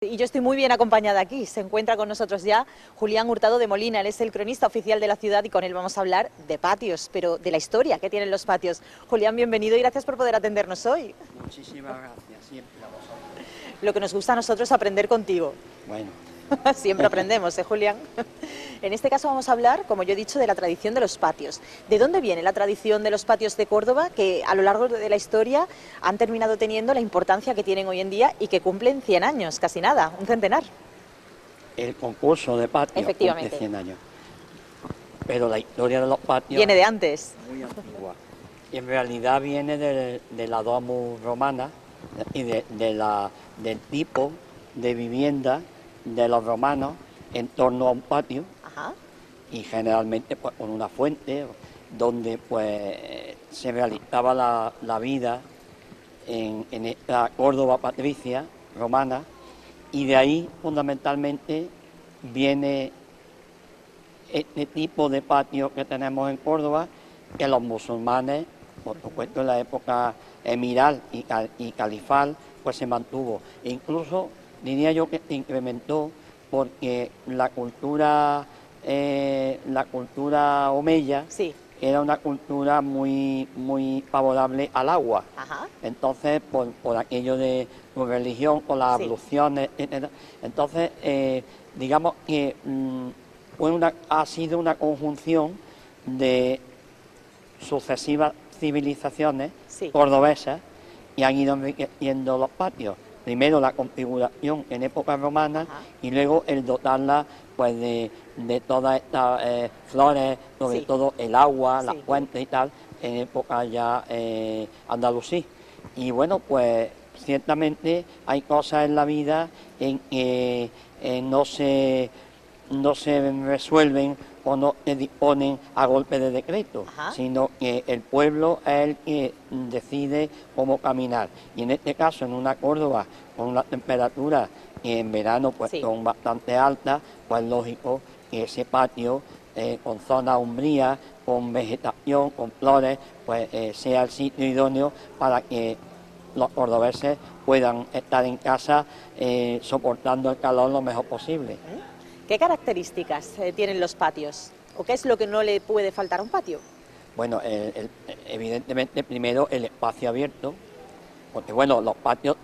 Y yo estoy muy bien acompañada aquí. Se encuentra con nosotros ya Julián Hurtado de Molina. Él es el cronista oficial de la ciudad y con él vamos a hablar de patios, pero de la historia que tienen los patios. Julián, bienvenido y gracias por poder atendernos hoy. Muchísimas gracias, siempre a vosotros. Lo que nos gusta a nosotros es aprender contigo. Bueno. Siempre aprendemos, Julián? En este caso vamos a hablar, como yo he dicho, de la tradición de los patios. ¿De dónde viene la tradición de los patios de Córdoba, que a lo largo de la historia han terminado teniendo la importancia que tienen hoy en día y que cumplen 100 años, casi nada, un centenar? El concurso de patios Efectivamente. cumple 100 años. Pero la historia de los patios... Viene de antes. Muy antigua. Y en realidad viene de la domus romana y del tipo de vivienda de los romanos en torno a un patio. Ajá. Y generalmente pues, con una fuente donde pues se realizaba la vida en esta Córdoba patricia romana, y de ahí fundamentalmente viene este tipo de patio que tenemos en Córdoba, que los musulmanes, por supuesto en la época emiral y califal, pues se mantuvo. E incluso diría yo que se incrementó porque la cultura omeya Sí. era una cultura muy favorable al agua. Ajá. Entonces, por aquello de su religión, con las abluciones, etc. Entonces, digamos que ha sido una conjunción de sucesivas civilizaciones cordobesas y han ido enriqueciendo los patios. Primero la configuración en época romana y luego el dotarla pues de todas estas flores, sobre todo el agua, las fuentes y tal, en época ya andalusí. Y bueno, pues ciertamente hay cosas en la vida en que no se resuelven o no se disponen a golpe de decreto, sino que el pueblo es el que decide cómo caminar. Y en este caso, en una Córdoba con una temperatura que en verano pues son bastante altas, pues lógico que ese patio con zona umbría, con vegetación, con flores, pues sea el sitio idóneo para que los cordobeses puedan estar en casa soportando el calor lo mejor posible. ¿Qué características tienen los patios? ¿O qué es lo que no le puede faltar a un patio? Bueno, evidentemente primero el espacio abierto, porque bueno, los patios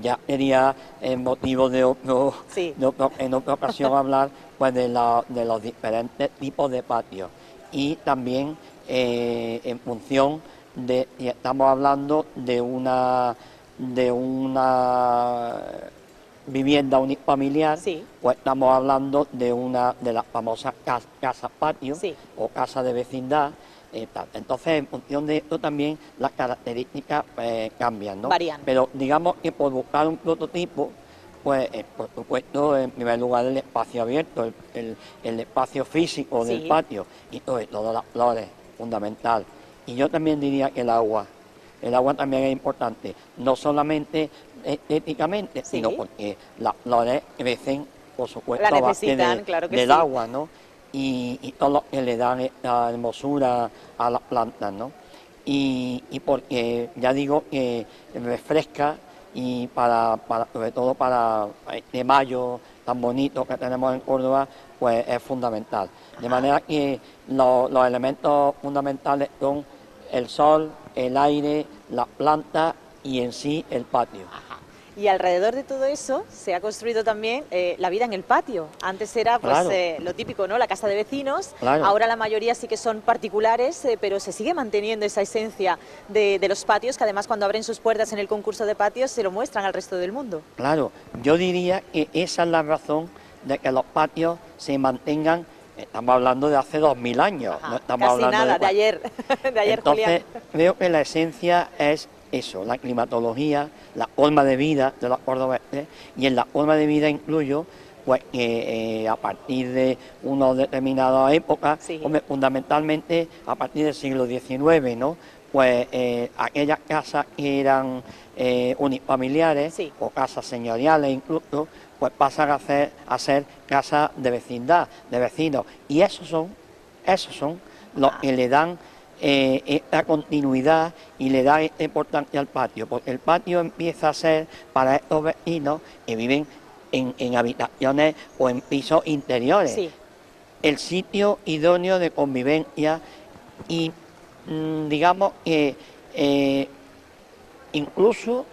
ya sería motivo en otra ocasión hablar pues de los diferentes tipos de patios. Y también en función de, y estamos hablando de una vivienda unifamiliar, pues estamos hablando de una de las famosas casas patio o casas de vecindad. Entonces, en función de esto también las características cambian, ¿no? Varían. Pero digamos que por buscar un prototipo, pues por supuesto, en primer lugar el espacio abierto, el espacio físico del patio y todas las flores, fundamental. Y yo también diría que el agua también es importante, no solamente estéticamente, sino porque las flores crecen, por supuesto, a base del agua, ¿no? Y todo lo que le dan esta hermosura a las plantas, ¿no? Y porque ya digo que refresca y sobre todo para este mayo tan bonito que tenemos en Córdoba, pues es fundamental. De manera que los elementos fundamentales son el sol, el aire, las plantas y en sí el patio. Y alrededor de todo eso se ha construido también la vida en el patio. Antes era pues lo típico, ¿no? La casa de vecinos. Ahora la mayoría sí que son particulares, pero se sigue manteniendo esa esencia de los patios, que además cuando abren sus puertas en el concurso de patios se lo muestran al resto del mundo. Claro, yo diría que esa es la razón de que los patios se mantengan. Estamos hablando de hace 2000 años, no estamos casi hablando nada, de ayer. Entonces, Julián. Creo que la esencia es eso, la climatología, la forma de vida de los cordobeses, y en la forma de vida incluyo pues que a partir de una determinada época, fundamentalmente a partir del siglo XIX, ¿no? Pues aquellas casas que eran unifamiliares o casas señoriales incluso, pues pasan a ser casas de vecindad, de vecinos, y esos son los que le dan esta continuidad y le da esta importancia al patio, porque el patio empieza a ser para estos vecinos que viven en habitaciones o en pisos interiores. Sí. El sitio idóneo de convivencia y digamos que incluso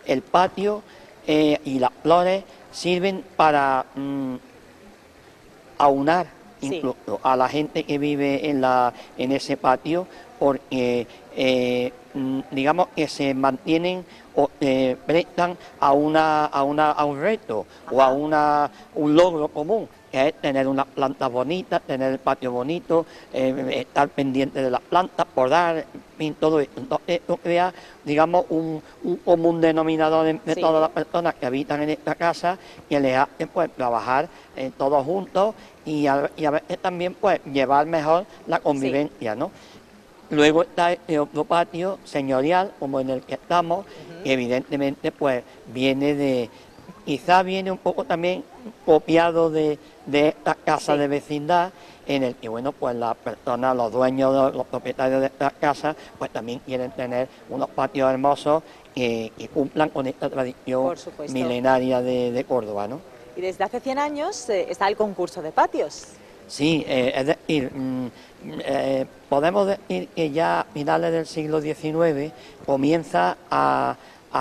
el patio y las flores sirven para aunar incluso a la gente que vive en ese patio, porque digamos que se mantienen o prestan a un reto o a un logro común, que es tener unas plantas bonitas, tener el patio bonito, estar pendiente de las plantas, podar, en fin, todo esto. Entonces esto crea, digamos, un común denominador entre todas las personas que habitan en esta casa, que les hace pues trabajar todos juntos y a veces también pues llevar mejor la convivencia, ¿no? Luego está el otro patio señorial, como en el que estamos, que evidentemente pues quizá viene un poco también copiado de esta casa de vecindad, en el que bueno pues las personas, los dueños, los propietarios de estas casas, pues también quieren tener unos patios hermosos que cumplan con esta tradición milenaria de Córdoba, ¿no? Y desde hace 100 años está el concurso de patios. Sí, es decir, podemos decir que ya a finales del siglo XIX comienza a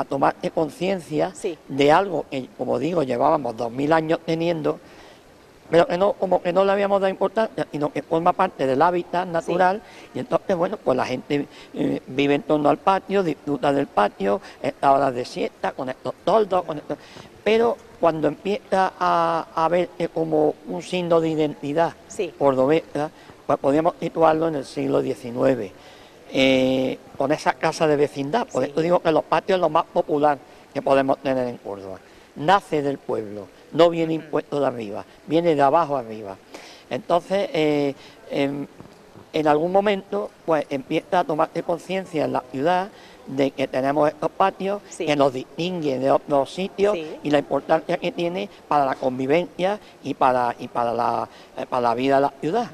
tomar conciencia de algo que, como digo, llevábamos 2000 años teniendo, pero que como que no le habíamos dado importancia, sino que forma parte del hábitat natural, y entonces, bueno, pues la gente vive en torno al patio, disfruta del patio, esta hora de siesta, con estos toldos, pero cuando empieza a verse como un signo de identidad cordobesa, pues podríamos situarlo en el siglo XIX, con esa casa de vecindad. Por esto digo que los patios es lo más popular que podemos tener en Córdoba. Nace del pueblo, no viene impuesto de arriba, viene de abajo arriba. Entonces, en algún momento, pues empieza a tomarse conciencia en la ciudad de que tenemos estos patios que nos distinguen de otros sitios y la importancia que tiene para la convivencia y para la vida de la ciudad.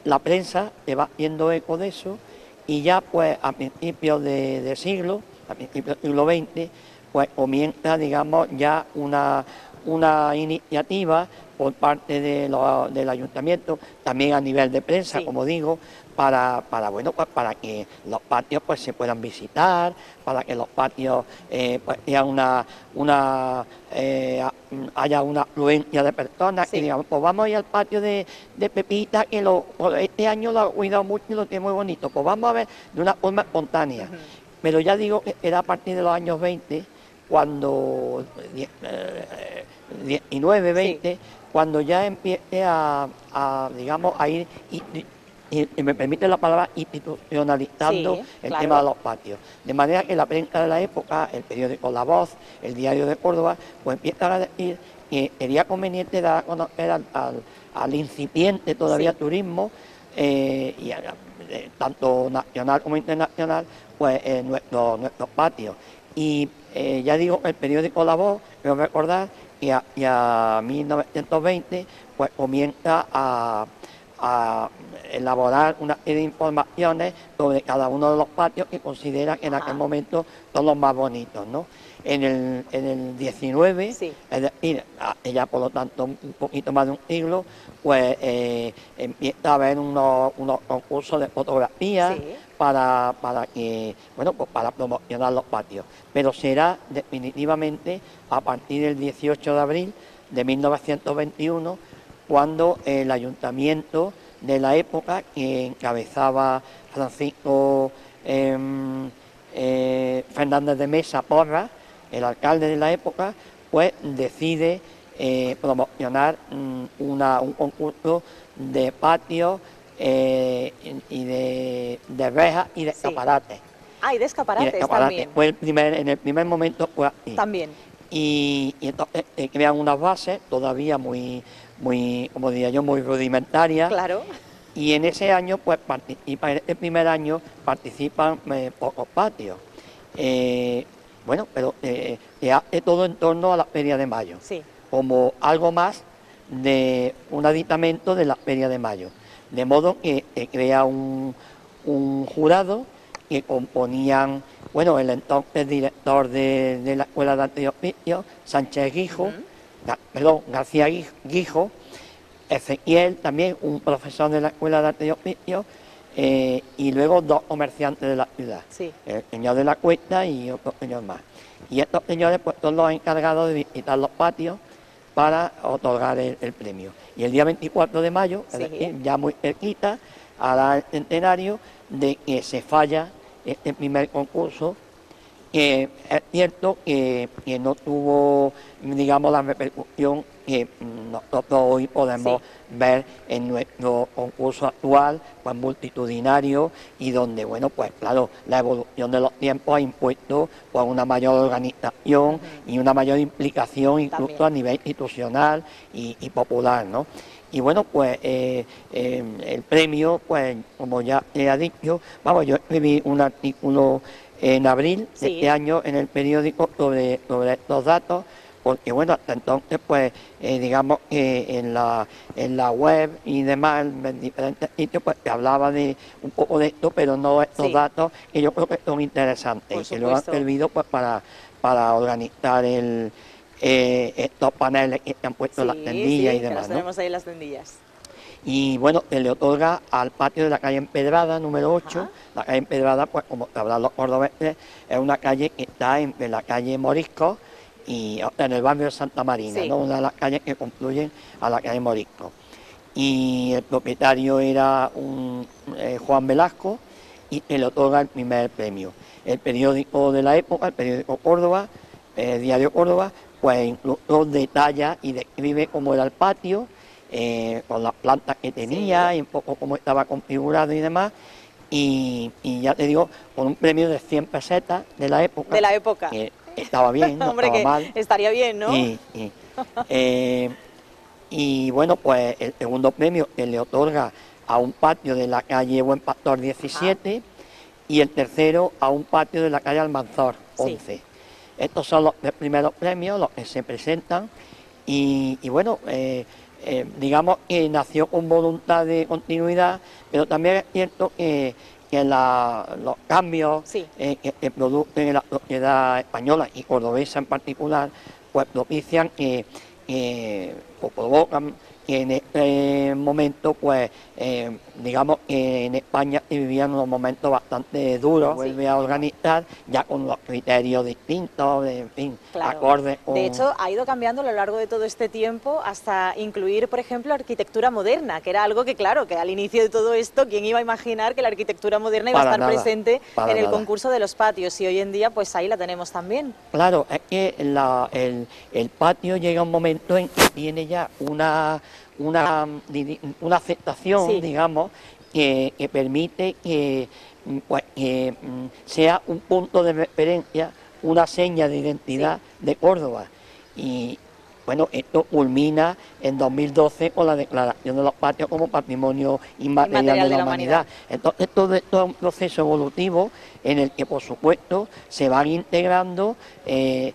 La prensa se va haciendo eco de eso y ya pues a principios del siglo XX, pues comienza, digamos, ya una iniciativa por parte del ayuntamiento, también a nivel de prensa, como digo, para que los patios pues se puedan visitar, para que los patios pues haya una afluencia de personas que digamos, pues vamos a ir al patio de Pepita, que este año lo ha cuidado mucho y lo tiene muy bonito, pues vamos a ver de una forma espontánea. Pero ya digo que era a partir de los años 20, cuando 19, 20, cuando ya empiece digamos, a ir, y me permite la palabra, institucionalizando el tema de los patios. De manera que la prensa de la época, el periódico La Voz, el Diario de Córdoba, pues empiezan a decir que sería conveniente dar a conocer al incipiente todavía turismo, y tanto nacional como internacional, pues nuestros patios. Y ya digo, el periódico La Voz, creo recordar, que a 1920 pues comienza a elaborar una serie de informaciones sobre cada uno de los patios que considera que en aquel momento son los más bonitos, ¿no? En el 19, es decir, ya por lo tanto un poquito más de un siglo, pues empieza a haber unos concursos de fotografía para promocionar los patios. Pero será definitivamente a partir del 18 de abril de 1921 cuando el ayuntamiento de la época, que encabezaba Francisco Fernández de Mesa Porras, el alcalde de la época, pues decide promocionar un concurso de patios y de rejas y de escaparates. Y de escaparates también. Fue en el primer momento fue así. También. Y entonces crean unas bases todavía muy, como diría yo, muy rudimentarias. Claro. Y en ese año, pues el primer año participan pocos patios. Pero se hace todo en torno a la Feria de Mayo, como algo más de un aditamento de la Feria de Mayo. De modo que crea un jurado que componían, bueno, el entonces director de la Escuela de Arte y Oficio, Sánchez Guijo, García Guijo, Ezequiel, también un profesor de la Escuela de Arte y Oficio, y luego 2 comerciantes de la ciudad, sí. El señor de la Cuesta y otro señor más. Y estos señores pues son los encargados de visitar los patios para otorgar el premio. Y el día 24 de mayo, sí, es decir, ya muy cerquita, hará el centenario de que se falla este primer concurso, que es cierto que no tuvo, digamos, la repercusión que nosotros hoy podemos ver en nuestro concurso actual, pues multitudinario, y donde, bueno, pues claro, la evolución de los tiempos ha impuesto pues una mayor organización y una mayor implicación incluso a nivel institucional y popular, ¿no? Y bueno, pues el premio, pues como ya he dicho, vamos, yo escribí un artículo en abril de este año en el periódico sobre estos datos, porque bueno, hasta entonces pues digamos que en la web y demás, en diferentes sitios, pues se hablaba de un poco de esto, pero no estos datos que yo creo que son interesantes y que luego han servido pues para organizar estos paneles que se han puesto en las tendillas y demás, que tenemos ahí en las tendillas. Y bueno, se le otorga al patio de la calle Empedrada, número 8. La calle Empedrada, pues como sabrán los cordobeses, es una calle que está entre la calle Morisco y en el barrio de Santa Marina, ¿no? Una de las calles que confluyen a la calle Morisco. Y el propietario era Juan Velasco, y se le otorga el primer premio. El periódico de la época, el periódico Córdoba, Diario Córdoba, pues incluso detalla y describe cómo era el patio, con las plantas que tenía y un poco cómo estaba configurado y demás, y ya te digo, con un premio de 100 pesetas de la época. De la época. Que estaba bien, no Hombre, estaba mal. Estaría bien, ¿no? Y bueno, pues el segundo premio que le otorga a un patio de la calle Buen Pastor 17, y el tercero a un patio de la calle Almanzor 11. Estos son los primeros premios, los que se presentan, y bueno, digamos que nació con voluntad de continuidad, pero también es cierto que los cambios que producen en la sociedad española y cordobesa en particular, pues propician o provocan que en este momento, pues, digamos que en España se vivían unos momentos bastante duros, vuelve a organizar ya con los criterios distintos, en fin, acordes con... De hecho, ha ido cambiando a lo largo de todo este tiempo hasta incluir, por ejemplo, arquitectura moderna, que era algo que, claro, que al inicio de todo esto, ¿quién iba a imaginar que la arquitectura moderna iba a estar presente en el concurso de los patios? Y hoy en día, pues ahí la tenemos también. Claro, es que el patio llega a un momento en que tiene ya una aceptación, digamos, que permite que sea un punto de referencia, una seña de identidad de Córdoba. Y bueno, esto culmina en 2012 con la declaración de los patios como patrimonio inmaterial de la humanidad. Entonces todo esto es un proceso evolutivo en el que, por supuesto, se van integrando de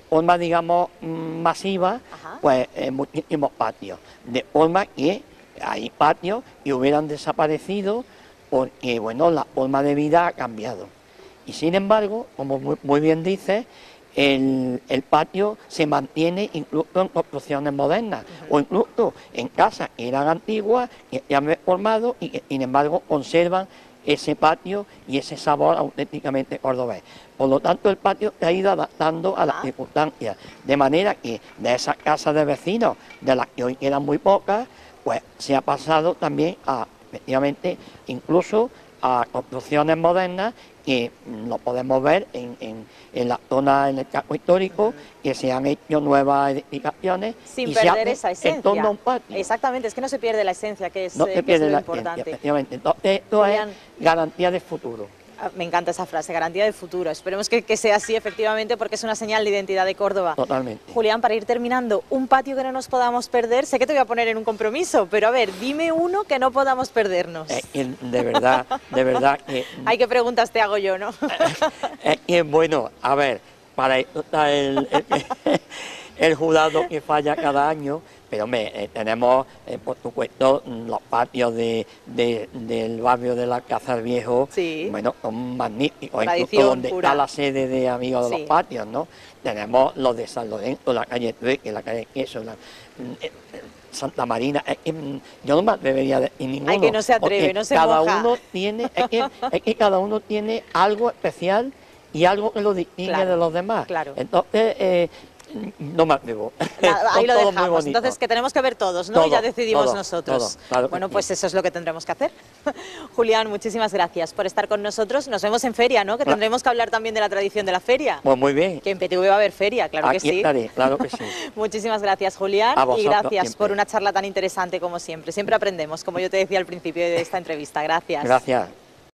forma, digamos, masiva, pues muchísimos patios, de forma que hay patios que hubieran desaparecido porque, bueno, la forma de vida ha cambiado. Y sin embargo, como muy bien dices, el patio se mantiene incluso en construcciones modernas o incluso en casas que eran antiguas, que se han reformado y que sin embargo conservan ese patio y ese sabor auténticamente cordobés. Por lo tanto, el patio se ha ido adaptando a las circunstancias, de manera que de esas casas de vecinos, de las que hoy quedan muy pocas, pues se ha pasado también a, efectivamente, incluso a construcciones modernas que lo podemos ver en la zona, en el casco histórico, que se han hecho nuevas edificaciones sin perder esa esencia. En torno a un patio. Exactamente, es que no se pierde la esencia, que es, no se pierde lo la importante. Esencia, efectivamente. Entonces, esto es garantía de futuro. Me encanta esa frase, garantía de futuro. Esperemos que sea así, efectivamente, porque es una señal de identidad de Córdoba. Totalmente. Julián, para ir terminando, un patio que no nos podamos perder. Sé que te voy a poner en un compromiso, pero a ver, dime uno que no podamos perdernos. De verdad que... Hay que preguntas te hago yo, ¿no? Es que, bueno, a ver, para esto está el jurado que falla cada año, pero tenemos, por supuesto, los patios del barrio de la Casa del Viejo, bueno, son magníficos, incluso donde está la sede de Amigos de los Patios, ¿no? Tenemos los de San Lorenzo, la calle Trueque, la calle Queso, Santa Marina, yo no me atrevería a decir ninguno. Ay, que no se atreve, no se moja. Uno tiene, es que cada uno tiene algo especial y algo que lo distingue de los demás. Claro. Entonces, no me atrevo. Ahí lo dejamos. Entonces, que tenemos que ver todos, ¿no? Todo, y ya decidimos todo, nosotros. Todo, claro, bueno, pues eso es lo que tendremos que hacer. Julián, muchísimas gracias por estar con nosotros. Nos vemos en feria, ¿no? Que tendremos que hablar también de la tradición de la feria. Pues muy bien. Que en PTV va a haber feria, claro Aquí que sí. Estaré, claro que sí. Muchísimas gracias, Julián. Y gracias por una charla tan interesante como siempre. Siempre aprendemos, como yo te decía al principio de esta entrevista. Gracias. Gracias.